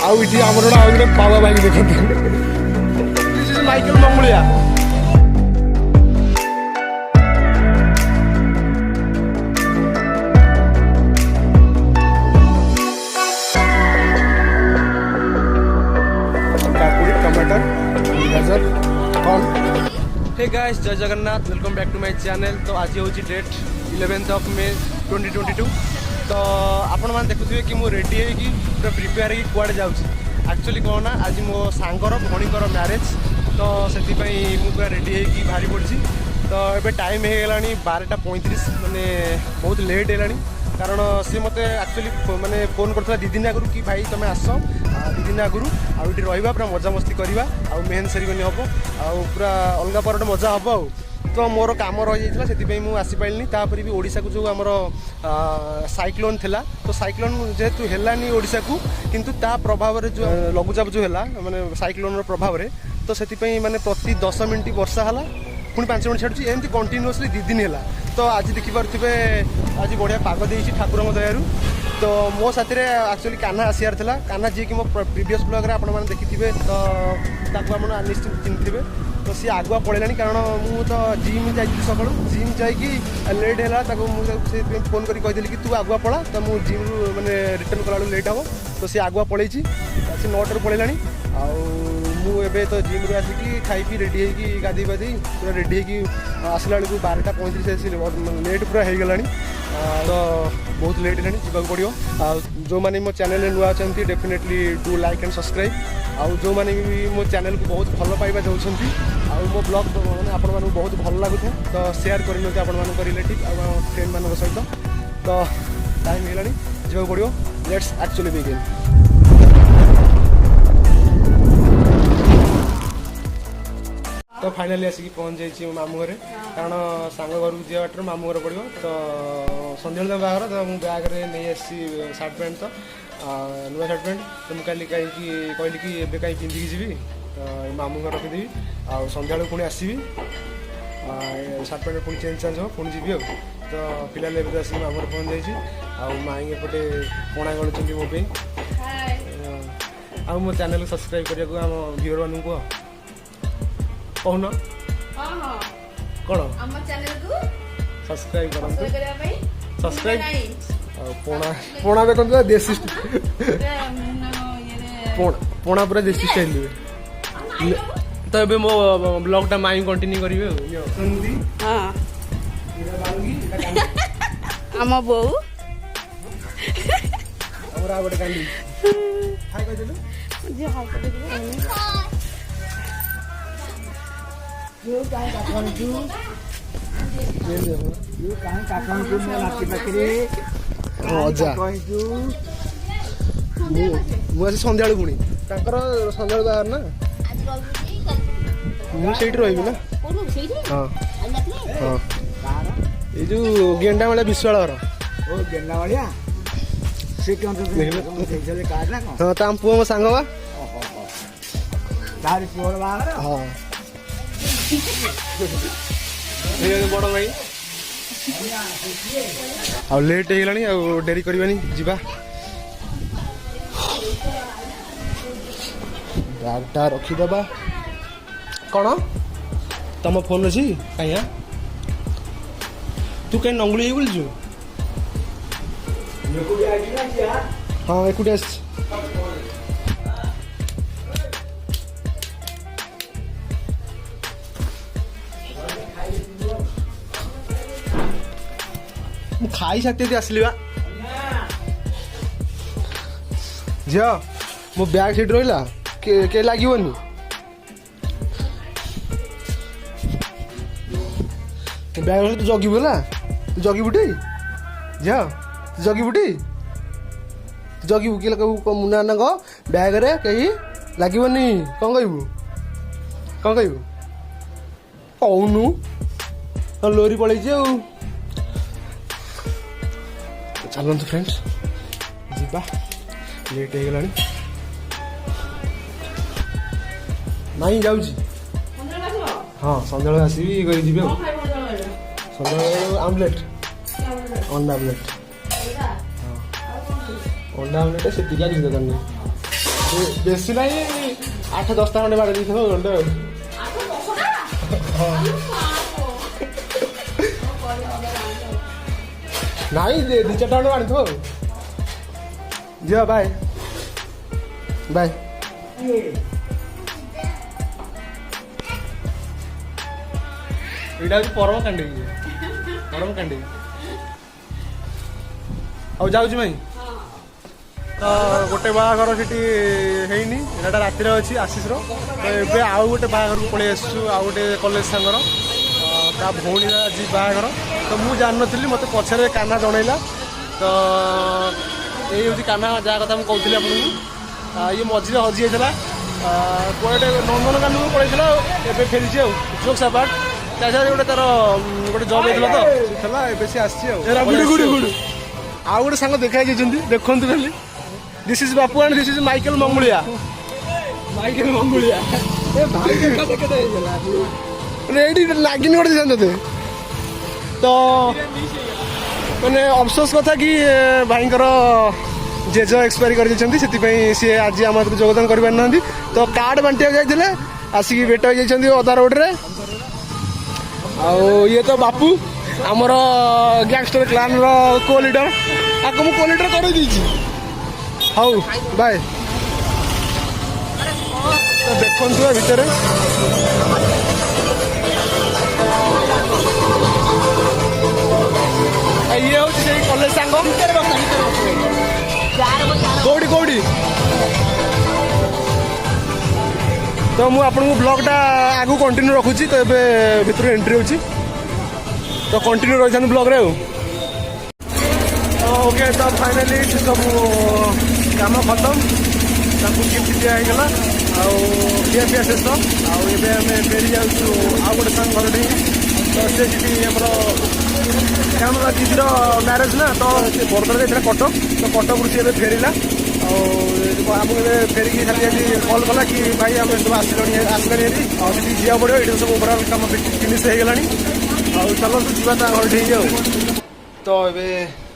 ଆଉ ଏଠି ଆମର ଆଉ ଗୋଟେ ବାବା ଭାଇ ଦେଖନ୍ତି ମାଇକେଲ ମଙ୍ଗୁଳିଆ। हे गाइस जय Jagannath welcome back to my channel. तो आज हूँ डेट 11 May 2022। तो आपण मैंने देखुए कि मुझे रेडी है कि पूरा प्रिपेयर हो कुआड़े जाऊँगी। एक्चुअली कौन ना आज मो सांगर भणीकर मैरेज तो से पूरा रेडी है बाहरी पड़ी। तो ये टाइम हो गला 12:35 मैंने बहुत लेट है कारण सी मत एक्चुअली मैंने फोन करता 2 दिन आगु कि भाई तुम आस 2 दिन आगु आउट रहा पूरा मजा मस्ती करवा आ मेन सेरेमनी हम आ पूरा अलग पर मजा हम आ। तो मोर काम रही जाता से आसीपारे तापर भी ओडिशा को जो आमर साइक्लोन थिला तो साइक्लोन जेहेतु हेलानी ओडिशा को किंतु ता प्रभाव जो लघुचाप जो है माने साइक्लोन प्रभाव रे तो से माने प्रति 10 मिनट वर्षा है पुणी 5 मिनट छाड़ी एमती कंटिन्यूअसली 2 दिन है। तो आज देखिपे आज बढ़िया पाग दे ठाकुर दयारू। तो मो साथी एक्चुअली कान्हा आसार था कान्हा जी की मो प्रीवियस ब्लॉग रे आपने देखिथे तो निश्चित चिन्हते। तो सी आगुआ पड़ेगा कारण मुझे तो जिम जाइए सका जिम जाकि लेट है फोन कर कहीदेली कि तू आगुआ पड़ा तो मुझे जिम मैंने रिटर्न कला लेट हम तो सी आगुआ पड़े सी 9 पड़ेगा मुझे तो जिम रू आसिकी खाई पी रेडी होगी गाधी बाधी पूरा रेडी होगी आसला बेलू 12:35 आस लेट पूरा हो गला। तो बहुत लेट है जावाक पड़ो जो मैंने मो चैनल नुआ अच्छा definitely do like and subscribe आउ जो मैंने भी मो चैनल को बहुत भल पाइबा चाहते आउ मो ब्लॉग मैंने आपण बहुत भल लगुए तो शेयर कर रिलेटिव फ्रेंड मान सहित। तो टाइम है जावाक पड़ो लेट्स एक्चुअली बिगिन। तो फाइनाली आसिक पहुँच जाइए मामू घर कारण सांग घर को जी बाटर मामू घर पड़ो। तो संध्या बाहर तो मुझे बैग में नहीं आसी सार्ट पैंट तो नुआ सार्ट पैंट तो मुझे कहीं कहली कि एवं कहीं पिंधिकी जी तो मामू घर रखीदेवी आ संध्या पुणी आसवि सार्ट पैंट पुणी चेंज चांज हो पुणी जी तो पिला तो आसिक मामू घर पहुँच जाइए माई एपटे पणा गलुच्च मो आ मो चैनल को सब्सक्राइब करने को आम व्यूअर मान कह कहून कौन सब्सक्राइब करूँ सब्सक्राइब पोणा देखो देसी पोणा पूरा देसी स्टाइल तो ये मो ब्लॉग टा माई कंटिन्यू करेंगे आम बो गोटे काली हाय कह मुझे संध्या पुणी संध्या बाहर ना मुझे रही ना हाँ हाँ ये जो गेंडा वाला विश्वाल घर हाँ ताम पुआ मो सांग हाँ बड़ भाई आ लेट हो गलानी आ डेरी करबानी जीवा बैगटा रखीदबा कौन तुम फोन अच्छी कहीं तू कहीं नंगुली बोलचु हाँ एकुटिया खाई साथी आसली बा झील मो बैग सीट रहा के लगे बैग तू जगीबू है तू जगीबू टी झील तू जगीबू टी तू जगीबू कि मुना ना कह बैग रे कहीं लगनी कौन कहबू कहूनु लोरी पलैची चलते फ्रेंड्स जीवा लेट हो गला नहीं जाऊँ हाँ सन्ध्या आसबि जी सन्ध्या आमलेट अंडा आमलेट अंडा आमलेट से टिका किसी दरकार नहीं बेसी ना 8-10 खंडे बाड़ दी अंडा नहीं 2-4 खंडे बाड़ी थो जा बाय बाय ଏଇଟା ହେଉଛି ପରମ କାଣ୍ଡି ଆଉ ଯାଉଛି ଭାଇ ତ ଗୋଟେ ବାହାଘର ସେଠି ହେଇନି ଏଇଟା ରାତିରେ ଅଛି ଆଶିଷର ତ ଏବେ ଆଉ ଗୋଟେ ବାହାଘରକୁ ପଳେଇ ଆସିଛୁ ଆଉ ଗୋଟେ କଲେଜ ସାଙ୍ଗର ତା ଭଉଣୀର ଆଜି ବାହାଘର ତ ମୁଁ ଜାଣିନଥିଲି ମୋତେ ପଛରେ କାହ୍ନା ଜଣେଇଲା ତ ଏଇ ହେଉଛି କାହ୍ନା ଯାହା କଥା ମୁଁ କହୁଥିଲି ଆପଣଙ୍କୁ ଇଏ ମଝିରେ ହଜି ଯାଇଥିଲା କୁଆଡ଼େ ନନ୍ଦନକାନନକୁ ପଳେଇଥିଲା ଏବେ ଫେରିଛି ଆଉ ଜୋକ୍ ସାପାଟ ତା ସାଙ୍ଗରେ ଗୋଟେ ତାର ଗୋଟେ ଜବ୍ ହେଇଥିଲା ତ ଥିଲା ଏବେ ସେ ଆସିଛି ଆଉ ଆଉ ଗୋଟେ ସାଙ୍ଗ ଦେଖା ଯାଇଛନ୍ତି ଦେଖନ୍ତୁ ଖାଲି this is Bapu and this is Michael ମଙ୍ଗୁଳିଆ ମାନେ ଏଇଠି ଲାଗିନି ଗୋଟେ ତତେ ତ ମାନେ ଅଫସୋସ କଥା କି ଭାଇଙ୍କର ଜେଜ ଏକ୍ସପାୟାରି କରିଯାଇଛନ୍ତି ସେଥିପାଇଁ ସିଏ ଆଜି ଆମ ହାତରେ ଯୋଗଦାନ କରିପାରିନାହାନ୍ତି ତ କାର୍ଡ ବାଣ୍ଟିବାକୁ ଯାଇଥିଲେ ଆସିକି ଭେଟ ହେଇଯାଇଛନ୍ତି ଅଧା ରୋଡରେ ଆଉ ଇଏ ତ ବାପୁ ଆମର ଗ୍ୟାଙ୍ଗଷ୍ଟର କ୍ଲାନର କୋ ଲିଡର ଆକୁ ମୁଁ କୋ ଲିଡର କରିଦେଇଛି ହଉ ବାଏ ଦେଖନ୍ତୁ ଭିତରେ ଇଏ ହଉଛି ସେଇ କଲେଜ ସାଙ୍ଗ କୋଉଠି ତ ମୁଁ ଆପଣଙ୍କୁ ବ୍ଲଗଟା ଆଗକୁ କଣ୍ଟିନ୍ୟୁ ରଖୁଛି ତ ଏବେ ଭିତରୁ ଏଣ୍ଟ୍ରି ହେଉଛି ତ କଣ୍ଟିନ୍ୟୁ ରହିଥାନ୍ତୁ ବ୍ଲଗରେ ଆଉ ଓକେ ତ ଫାଇନାଲି ସବୁ କାମ ଖତମ ତାଙ୍କୁ ଗିଫ୍ଟ ଦିଆ ହେଇଗଲା ଆଉ ଖିଆପିଆ ଶେଷ ଆଉ ଏବେ ଆମେ ଫେରି ଯାଉଛୁ ଆଉ ଗୋଟେ ସାଙ୍ଗ ଘରଠି ତ ସେ ସେଠି ଆମର କାରଣ ଦିଦିର ମ୍ୟାରେଜ ନା ତ ସେ ବର୍ତ୍ତମାନ ଯାଇଥିଲା କଟକ ତ କଟକରୁ ସେ ଏବେ ଫେରିଲା ଆଉ ଆମକୁ ଏବେ ଫେରିକି ଖାଲି ଆଜି କଲ୍ କଲା କି ଭାଇ ଆମେ ସବୁ ଆସିଲାଣି ହେରି ଆଉ ସେଠି ଯିବାକୁ ପଡ଼ିବ ଏଇଠି ସବୁ ଓଭରାଲ କାମ ଫିନିସ୍ ହେଇଗଲାଣି ଆଉ ଚାଲନ୍ତୁ ଯିବା ତା ଘରଠି ଆଉ ତ ଏବେ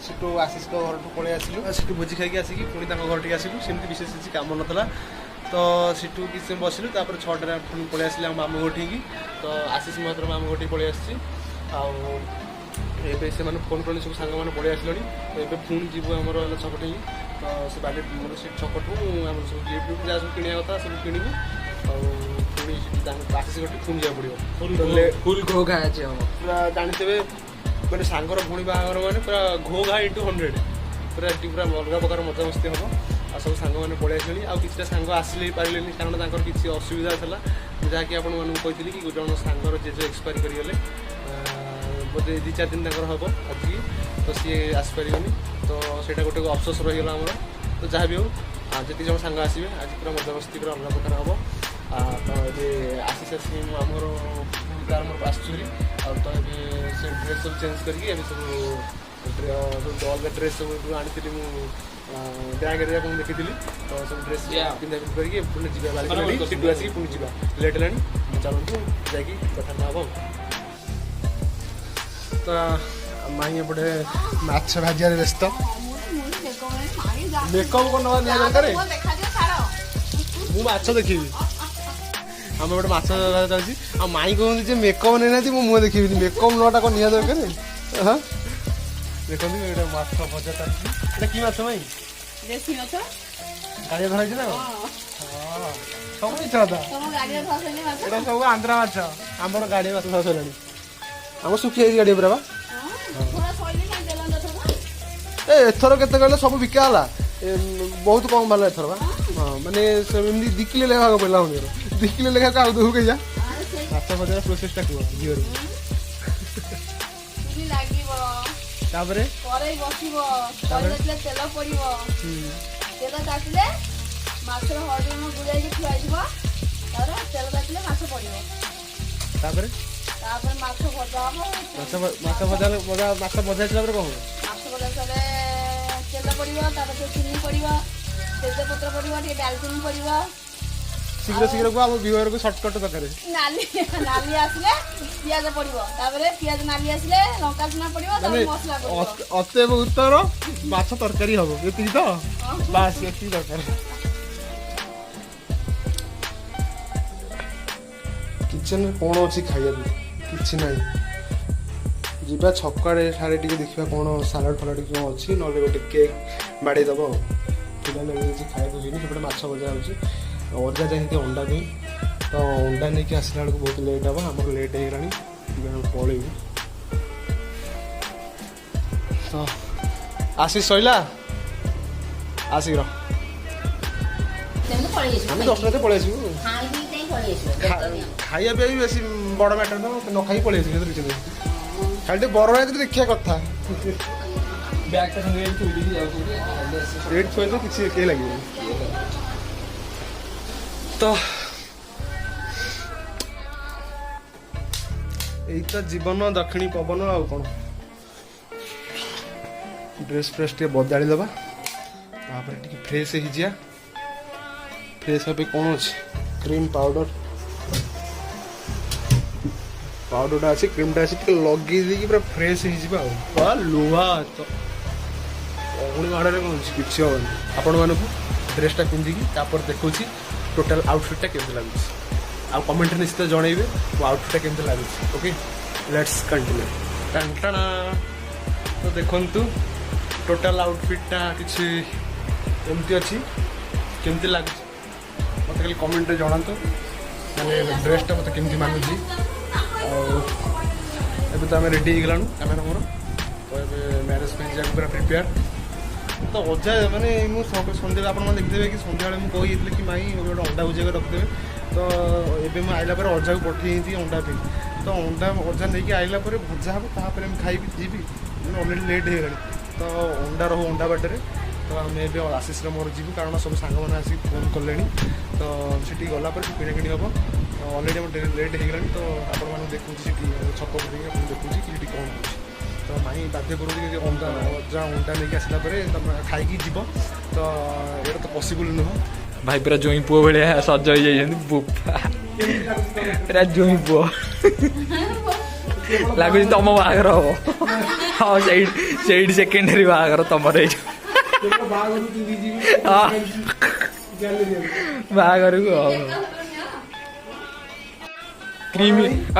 ସେଠୁ ଆଶିଷଙ୍କ ଘରଠୁ ପଳେଇ ଆସିଲୁ ସେଠୁ ଭୋଜି ଖାଇକି ଆସିକି ପୁଣି ତାଙ୍କ ଘରଠିକି ଆସିଲୁ ସେମିତି ବିଶେଷ କିଛି କାମ ନଥିଲା ତ ସେଠୁ କିଛି ସମୟ ବସିଲୁ ତାପରେ 6ଟାରେ ପୁଣି ପଳେଇ ଆସିଲି ଆମ ମାମୁଁ ଘରଠିକି ତ ଆଶିଷ ମାତ୍ର ମାମୁଁ ଘରଠିକି ପଳେଇ ଆସିଛି ଆଉ ଏବେ ସେମାନେ ଫୋନ୍ କଲେ ସବୁ ସାଙ୍ଗମାନେ ପଳେଇ ଆସିଲେଣି ତ ଏବେ ପୁଣି ଯିବୁ ଆମର ଛକଠିକି ତ ସେ ବାଲି ମୋର ସେ ଛକଠୁ ଆମର ସବୁ ଗିଫ୍ଟ ଯାହା ସବୁ କିଣିବା କଥା ସବୁ କିଣିବୁ ଆଉ ପୁଣି ସେଠି ଆଶିଷ ଘରଠି ପୁଣି ଯିବାକୁ ପଡ଼ିବ ଫୁଲ୍ ଘୋ ଘା ଅଛି ଆମ ପୁରା ଜାଣିଥିବେ ମାନେ ସାଙ୍ଗର ଭଉଣୀ ବାହାଘର ମାନେ ପୁରା ଘୋ ଘା × 100 ପୁରା ଏଠି ପୁରା ଅଲଗା ପ୍ରକାର ମଜାମସ୍ତି ହେବ ଆଉ ସବୁ ସାଙ୍ଗମାନେ ପଳେଇ ଆସିଲେଣି ଆଉ କିଛିଟା ସାଙ୍ଗ ଆସିଲେ ପାରିଲେନି କାରଣ ତାଙ୍କର କିଛି ଅସୁବିଧା ଥିଲା ଯାହାକି ଆପଣମାନଙ୍କୁ କହିଥିଲି କି ଜଣେ ସାଙ୍ଗର ଜେଜେ ଏକ୍ସପାୟାରି କରିଗଲେ ବୋଧେ 2-4 ଦିନ ତାଙ୍କର ହେବ ଆଜିକି ତ ସିଏ ଆସିପାରିବନି ତ ସେଇଟା ଗୋଟେ ଅଫସୋସ ରହିଗଲା ଆମର ତ ଯାହା ବି ହଉ ଯେତିକି ଜଣ ସାଙ୍ଗ ଆସିବେ ଆଜି ପୁରା ମଜାମସ୍ତି ପୁରା ଅଲଗା ପ୍ରକାର ହେବ ତ ଏବେ ଆସିକି ଆମର ମୋର ଆସୁଛି ଆଉ ତ ଏବେ ସେ ଡ୍ରେସ୍ ସବୁ ଚେଞ୍ଜ କରିକି ଏବେ ସବୁ ଅଲଗା ଡ୍ରେସ୍ ସବୁ ଆଣିଥିଲି ମୁଁ ବ୍ୟାଗରେ ଆପଣ ଦେଖିଥିଲି ତ ସବୁ ଡ୍ରେସ୍ ପିନ୍ଧାପିନ୍ଧି କରିକି ପୁଣି ଯିବା ବାଲିକଲି ସେଠୁ ଆସିକି ପୁଣି ଯିବା ଲେଟ୍ ହେଲାଣି ଚାଲନ୍ତୁ ଯାଇକି କଥାବାର୍ତ୍ତା ହେବ ତ ମାଇଁ ଏପଟେ ମାଛ ଭାଜିବାରେ ବ୍ୟସ୍ତ ମେକଅପ୍ କ'ଣ ନେବା ନିହାତି ଦରକାର ମୁଁ ମାଛ ଦେଖିବି ଆମେ ଗୋଟେ ମାଛ ଚାଲିଛି ଆଉ ମାଇଁ କହନ୍ତି ଯେ ମେକଅପ୍ ନେଇନାହାନ୍ତି ମୁଁ ମୁହଁ ଦେଖିବିନି ମେକଅପ୍ ନେବାଟା କ'ଣ ନିହାତି ଦରକାର ହଁ ଦେଖନ୍ତୁ ଏଇଟା ମାଛ ଭଜା ଚାଲିଛି ଏଇଟା କି ମାଛ ମାଇଁ ଗାଡ଼ିଆ ଧରା ହେଇଛି ନା ସବୁ ମିଛ କଥା ଏଇଟା ସବୁ ଆନ୍ଧ୍ରା ମାଛ ଆମର ଗାଡ଼ିଆ ମାଛ ଧରା ସରିଲାଣି ଆମର ଶୁଖି ଯାଇଛି ଗାଡ଼ିଆ ପୁରା ବା ଏଥର କେତେ କହିଲେ ସବୁ ବିକା ହେଲା ବହୁତ କମ୍ ବାଲା ଏଥର ବା ହଁ ମାନେ ଏମିତି 2 କିଲୋ ଲେଖା ପଡ଼ିଲା ମନ୍ଦିର 2 କିଲୋ ଲେଖା ଆଉ ଦେବୁ କେଜା ମାଛ ଭଜାର ପ୍ରୋସେସଟା କୁହ ଝିଅରୁ ତାପରେ ତେଲ ପଡିବ ତେଲ ତାତିଲେ ମାଛର ହଳଦୀ ଲୁଣ ଗୁଳାଇକି ଥୁଆଯିବ ତାପରେ ତେଲ ତାତିଲେ ମାଛ ପଡିବ ତାପରେ ମାଛ ଭଜା ହବ ମାଛ ଭଜା ହେଇସାରିଲା ପରେ କ'ଣ ହବ ମାଛ ଭଜା ସାରିଲେ ତେଲ ପଡିବ ତାପରେ ଚିନି ପଡିବ ତେଜପତ୍ର ପଡିବ ଟିକେ ଡାଲଚିନି ପଡିବ शीघ्र शीघ्र को हम व्यूअर को शॉर्टकट दरकार नाली नाली आसले पियाज पड़िबो तापरे पियाज नाली आसले लंका सुना पड़िबो तापर मसला पड़िबो अतएव उत्तर माछ तरकारी हबो एति तो बस एति दरकार किचन में कौन अच्छी खाइबा किछि नाही जीवा छकाड़े ठारे टिके देखिबा कौन सालाड फालाड कि अच्छी नले गोटे केक बाड़े दबो पिला लगे खाइबा होइनी सेपटे माछ भजा होछि अजा जाइए अंडा भी तो अंडा नहीं आसला बेलू बहुत लेट हम आम लेट हो पलू तो आसी सैला आसिक हम 10 बजे पलि खाइबा भी बेस बड़ मैटर तो न खाई पलि खाली बर देखिया कथा किसी लगे तो यही तो जीवन दक्षिणी पवन आउ कौन ड्रेस फ्रेस टे बदली दबा फ्रेश हो फ्रेश हे कौन अच्छे क्रीम पाउडर पाउडर अच्छे क्रीमटा अच्छे लगे पूरा फ्रेश हो लुहा तो माड़े कौन किसी हेनी आपण मानक ड्रेसटा पिंधिकी देखा टोटल आउटफिटा केमती लगुच आ कमेंट निश्चित जनइबे वो आउटफिटा केमती लगुच ओके लेट्स कंटिन्यू टाणा तो देखंतु टोटल आउटफिटा किसी एमती अच्छी केमती लगुच मत खाली कमेंट जनातु मैंने ड्रेसटा मत केमती मानुची एबे तो आम रेडी हो गलानु कैमेरा मोर तो ये मैरेज पे जा पूरा प्रिपेयर तो अजा मैंने मुझे सन्ध्या आप देखिए कि सन्ध्या मुझे कही कि माई गोटे अंडा भुजिया रखिदेवे तो ये मुझे आइला अजा को पठेई अंडा पे तो अंडा अजा नहीं आइला भजा हम तापर खाइबी जीवी अलरेडी लेट हो तो अंडा रहो अंडा बाटे तो आम ए आशीष मोर जीवु कारण सब सांग मैंने आसिक फोन कले तो सीटी गलापर किଣା किणी हम अलरेडी लेट हो गलानी तो आप देखूँ छक देखूँ कि कौन हो तो माई बाध्य करूँ अंडा अजा अंडा नहीं आसला खाई जीव तो ये तो पॉसिबल नुह भाई पूरा जोई पुओ भाया सज हो पूरा जोई पुओ लगुच तुम बाहर हम हाँ से सेकेंडरी बाहर तुम बाहर को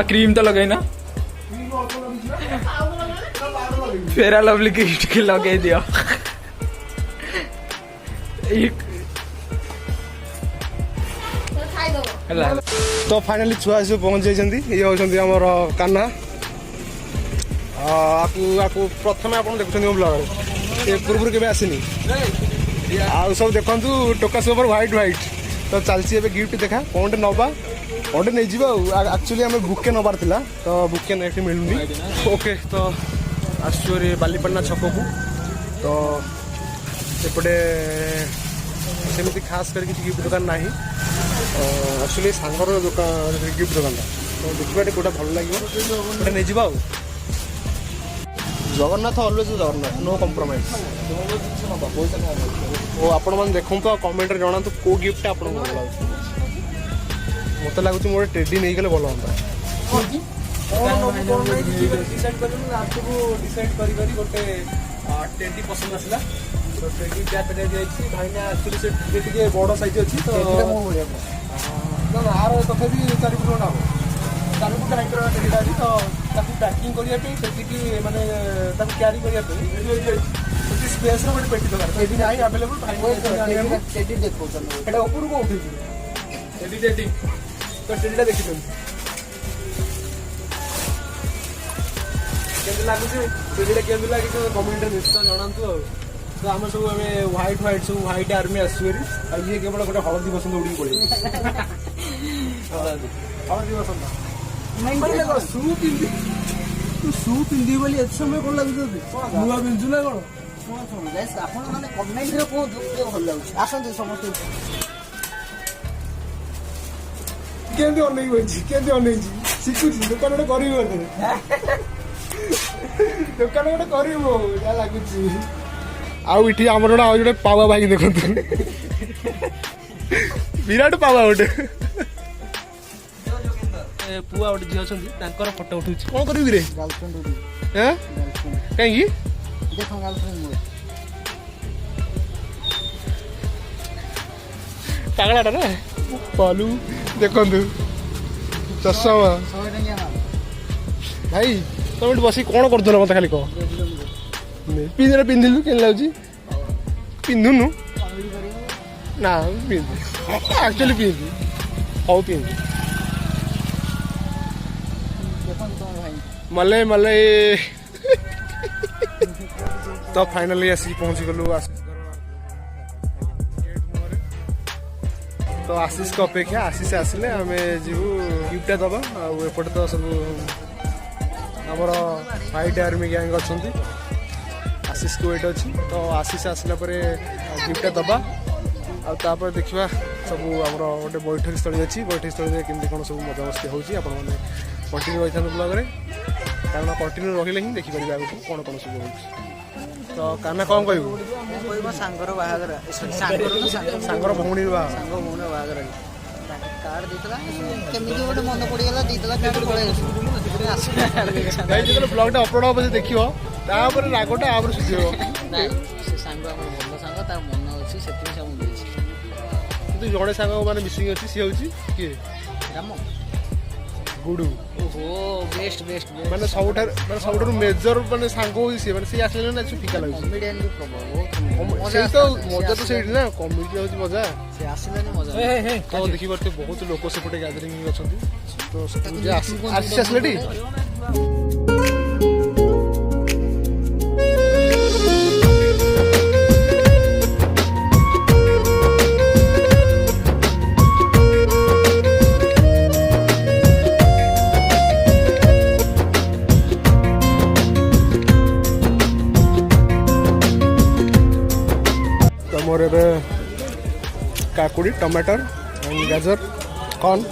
क्रीम तो लगे ना फेरा लवली के लगे दियो तो फाइनली छुआ सब पहुँच जाइए ये होती आमर कान्हा आपको प्रथम आप देखुं ब्लग ये पूर्व के आसनी आउ सब देखु टोका सब व्हाइट व्हाइट तो चलती गिफ्ट देखा कौन नवा कौन नहीं जावा एक्चुअली आम बुके नबार था तो बुके नहीं मिलूनी ओके तो आसुरी बालीपाटना छक को तो सेपटे सेमती खास कर किसी गिफ्ट दुकान ना एक्चुअली सांगर दुकान गिफ्ट दुकान तो देखिए कौटा भल लगे गोटे नहीं जावा Jagannath always Jagannath no compromise तो आपण मैंने देखूँ तो कमेंट जना तो कौ गिफ्ट आप मत लगुच मोटे टेडी नहीं गले भल गोटे टेडी पसंद आसला तो टेडी भाई एक्चुअली बड़ साइज अच्छी तो आर तथा 4 फुट हम 4 फुट हाइट टेडीटा अच्छी तो पैकिंग करने माने क्यारी करने स्पेस गोटे पेटी दरकार टेडी ना आवेलेबल टेडी देखो ऊपर को उठी टेडी टेडी तो टेडीटा देखी लगुच टेडीटा केमती लगे कमेंट निश्चय जनातु तो आम सब व्हाइट व्हाइट सब व्हाइट आर्मी आसुरी ये केवल गोटे हलदी बसंत उड़ी पड़े हलदी बसंत शू पिंधि तू शू पिंधि बोली एत समय कौन लगे नुआ पिंधु ना कौन कमेंट भल लगे आसतु समस्त केमती अनेक शिखुची दुकान गोटे कर दुकान गोटे कर लगुच आउ इठी आमर गोटे पावा भाई देखते विराट पावा गोटे पुआ गोटे झील अच्छा फोटो उठू कौन करी रे कहीं पागलाटा ना पालू देखु चषमा भाई तुम बस कौन कर मत खाली कह पिंधे पिंधिलु के लगे पिंधुनु ना पिंधु एक्चुअली पिंधु हौ पिंधु मले मले तो फाइनली आसी पहुंची गलु तो आशीष को अपेक्षा आशीष आसिले आम जीवु गिफ्ट दबा आउटे तो सब आमर फाइट आर्मी गैंग अच्छा आशीष को वेट अच्छी तो आशीष आसला गिफ्ट दबा आपर देखा सब आमर गोटे बैठक स्थली अच्छी बैठक स्थली केमती कौन सब मजा मस्ती होती आपने कंटिन्यू रही था ब्लॉग कारण कंटिन्यू रही ही देखिपारे आगे कौन कौन सब हो तो काना कौन कह सांगर बाहागर सांगर भौणी बाहागर कार्ड देता केमी गोटे मन पड़गला देता कार्ड पड़े ब्लॉगटा अपलोड हम देखो तापर रागटा आपर सुझेब से सांग भल सांग तार मन अच्छी से जड़े सांग मैंने मिसिंग अच्छी सी हूँ किए राम गुडू ओहो बेस्ट बेस्ट माने सबुठार मेजर माने सांग हो सी माने सी आसले ना फिका लगे कॉमेडियन भी प्रबल से तो मजा तो सेठी ना कॉमेडी होची मजा से आसिलानी मजा तो देखि परते बहुत लोक सेपटे गैदरिंग अछंती तो जे आशीष आसलेटी मोर ए काकुड़ी टमाटर एंड गाजर कॉर्न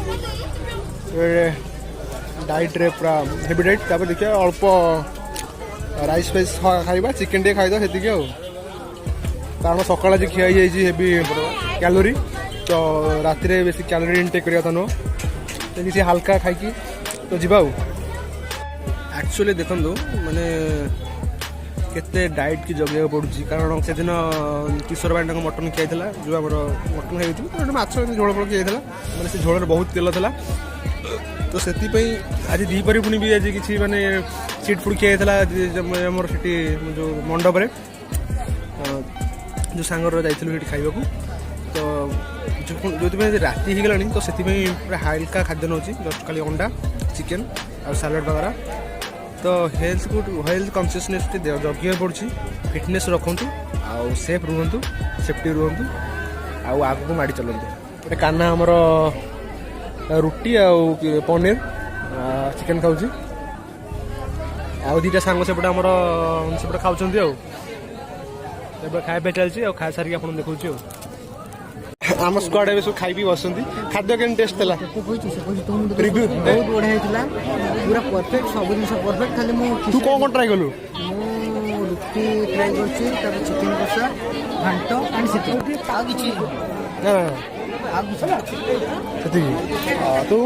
डाइट रे पूरा हेवी डाइट तापर देखिए अल्प राइस फाइस खाइबा चिकेन टे खाइदा से कारण सकाल आज खिया हेवी कैलोरी तो राति रे बेसी कैलोरी इनटेक करिया था नो तो हल्का खाई तो जीवा एक्चुअली देखंदो माने केते डाइट की जगह पड़ुची कारण से दिन किशोर भाई मटन खाई जो आम मटन खाई माछ झोल फल खाई मैंने से झोल बहुत तेल था तो से आज दीपर पुणी भी आज किसी माने सीट फुड खाई आमर से जो मंडप जो सांगर जाइए खाइबा तो जो राति हो गला तो से पूरा हल्का खाद्य नौ जस्ट खाली अंडा चिकेन और सालाड वगैरह तो हेल्थ कॉन्शियसनेस जगिया पड़ी फिटनेस रखु आउ सेफ रुहतु सेफ्टी रुहतु आगू माड़ी चलते गोटे काना आमर रुटी आउ पनीर चिकेन खाऊँ आउ दीटा सांग सेपटे आमर सेपटे खाऊँ खाଇବା चलती खाई सारिक आप देखा आम स्क्वाड ए सब खाई बसती खाद्य के टेस्ट था रिव्यू बहुत बढ़िया होता पूरा परफेक्ट सब जिन परफेक्ट खाली तू कौन कौन ट्राई कलु रुटी ट्राई कर चिकेन कषा घाट एंड तू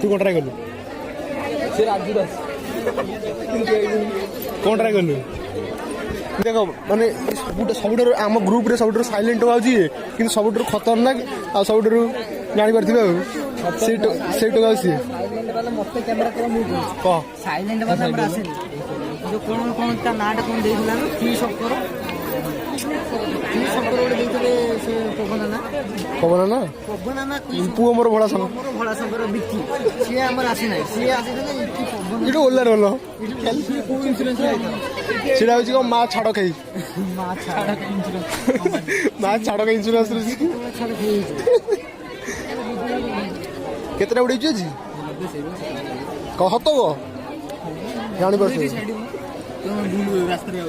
तू कौन ट्राई कलु कौन ट्राई कलु देख माने सब आम ग्रुप रे सब साइलेंट हो कि सब खतरनाक आ सब जानी पारे मत कैमेरा कह साइलेंट वाला जो कौन कौन ता नाटा कौन देइला ना की शक्कर गोटे देइतले से पवना ना पुओ मोर भड़ा संगर बिक्की सी हमर आसी नै सी आसी नै की पवन इडो ओल्ला रोलो कैलसी को इंश्योरेंस आइता सेडा होची को मा छाड़ खाई मा छाड़ के इंश्योरेंस रे केतरा उड़ी जी कह तो जानी परछ रास्ता रे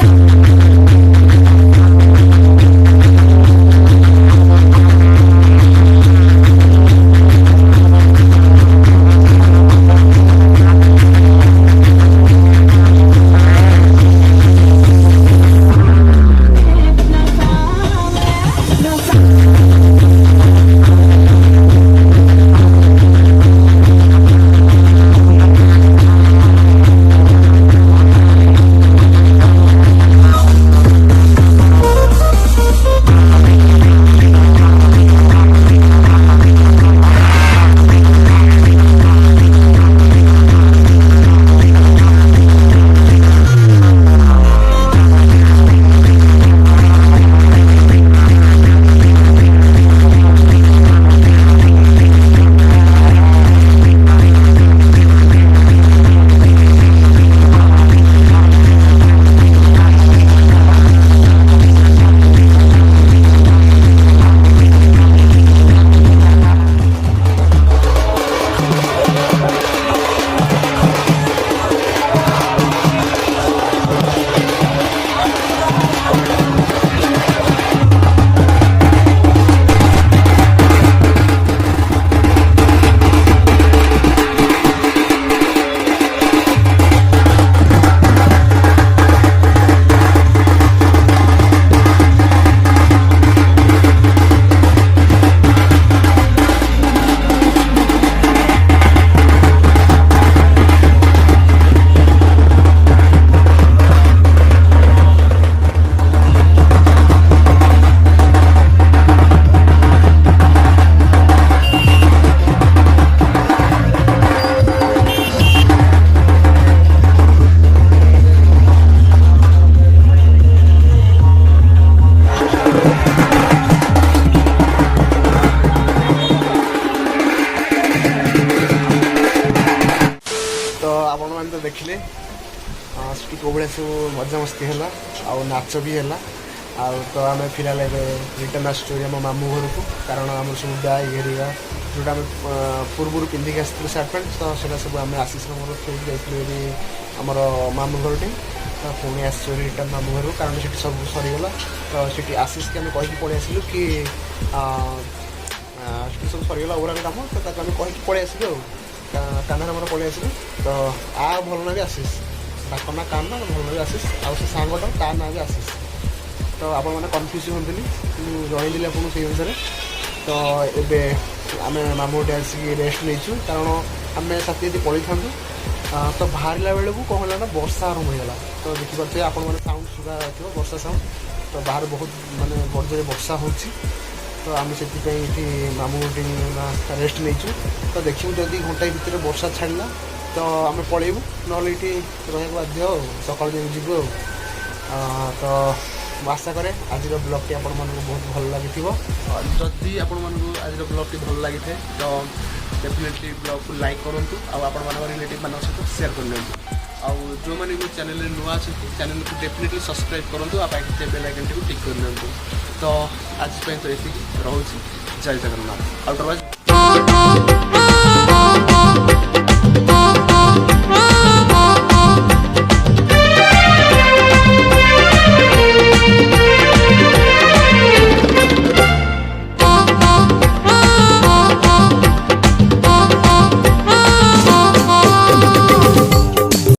Thank you. ଆପଣ ତ ଦେଖିଲେ ସେଠି କେଉଁ ଭଳିଆ ସବୁ ମଜାମସ୍ତି ହେଲା ଆଉ ନାଚ ବି ହେଲା। ଆଉ ତ ଆମେ ଫିଲହାଲ ଏବେ ରିଟର୍ନ ଆସୁଛୁ ଆମ ମାମୁଁ ଘରକୁ, କାରଣ ଆମର ସବୁ ବ୍ୟାଗ୍ ହେରିକା ଯେଉଁଟା ଆମେ ପୂର୍ବରୁ ପିନ୍ଧିକି ଆସିଥିଲୁ ସାର୍ଟ ପ୍ୟାଣ୍ଟ, ତ ସେଇଟା ସବୁ ଆମେ ଆଶିଷର ମୋର ଥୋଇକି ଯାଇଥିଲୁ ଏଠି ଆମର ମାମୁଁ ଘରଟି। ତ ପୁଣି ଆସିଛୁ ରିଟର୍ନ ମାମୁଁ ଘରକୁ, କାରଣ ସେଠି ସବୁ ସରିଗଲା। ତ ସେଠି ଆଶିଷକି ଆମେ କହିକି ପଳେଇ ଆସିଲୁ କି ସେଠି ସବୁ ସରିଗଲା ଓଭରାଲ୍ କାମ, ତ ତାକୁ ଆମେ କହିକି ପଳେଇ ଆସିଲୁ ଆଉ କାହ୍ନାର ଆମର ପଳେଇ ଆସିଲୁ। ତ ଭଲ ନାଁ ବି ଆଶିଷ, ତାଙ୍କ ନାଁ କାହ୍ନା, ଭଲ ନାଁ ବି ଆଶିଷ, ଆଉ ସେ ସାଙ୍ଗଟା ତା ନାଁ ବି ଆଶିଷ। ତ ଆପଣମାନେ କନଫ୍ୟୁଜ୍ ହୁଅନ୍ତୁନି, ମୁଁ ଜଣେଇଦେଲି ଆପଣଙ୍କୁ ସେଇ ଅନୁସାରେ। ତ ଏବେ ଆମେ ମାମୁଁ ଘରଠି ଆସିକି ରେଷ୍ଟ ନେଇଛୁ, କାରଣ ଆମେ ସାଥି ଯଦି ପଳେଇଥାନ୍ତୁ ତ ବାହାରିଲା ବେଳକୁ କ'ଣ ହେଲା ନା ବର୍ଷା ଆରମ୍ଭ ହୋଇଗଲା। ତ ଦେଖିପାରୁଥିବେ ଆପଣମାନେ ସାଉଣ୍ଡ ଶୁଭା ଯାଉଥିବ ବର୍ଷା ସାଉଣ୍ଡ। ତ ବାହାରେ ବହୁତ ମାନେ ବଡ଼ ଜୋରେ ବର୍ଷା ହେଉଛି। ତ ଆମେ ସେଥିପାଇଁ ଏଠି ମାମୁଁ ଘରଠି ରେଷ୍ଟ ନେଇଛୁ। ତ ଦେଖିବୁ ଯଦି ଘଣ୍ଟାଏ ଭିତରେ ବର୍ଷା ଛାଡ଼ିଲା ତ ଆମେ ପଳେଇବୁ, ନହେଲେ ଏଠି ରହିବାକୁ ବାଧ୍ୟ ଆଉ ସକାଳୁ ଯାଇକି ଯିବୁ ଆଉ। ତ ମୁଁ ଆଶା କରେ ଆଜିର ବ୍ଲଗ୍ଟି ଆପଣମାନଙ୍କୁ ବହୁତ ଭଲ ଲାଗିଥିବ। ଯଦି ଆପଣମାନଙ୍କୁ ଆଜିର ବ୍ଲଗ୍ଟି ଭଲ ଲାଗିଥାଏ ତ ଡେଫିନେଟଲି ବ୍ଲଗ୍କୁ ଲାଇକ୍ କରନ୍ତୁ, ଆଉ ଆପଣମାନଙ୍କ ରିଲେଟିଭ୍ ମାନଙ୍କ ସହିତ ସେୟାର କରିନିଅନ୍ତୁ। ଆଉ ଯେଉଁମାନେ ବି ଚ୍ୟାନେଲରେ ନୂଆ ଅଛନ୍ତି ଚ୍ୟାନେଲକୁ ଡେଫିନେଟଲି ସବସ୍କ୍ରାଇବ୍ କରନ୍ତୁ, ଆଉ ପାଖରେ ଥିବା ବେଲ୍ ଆଇକନ୍ଟିକୁ ଟିକ୍ କରିନିଅନ୍ତୁ। ତ ଆଜି ପାଇଁ ତ ଏତିକି ରହୁଛି। ଜୟ ଜଗନ୍ନାଥ। ଆଉଟରୱାଇଜ୍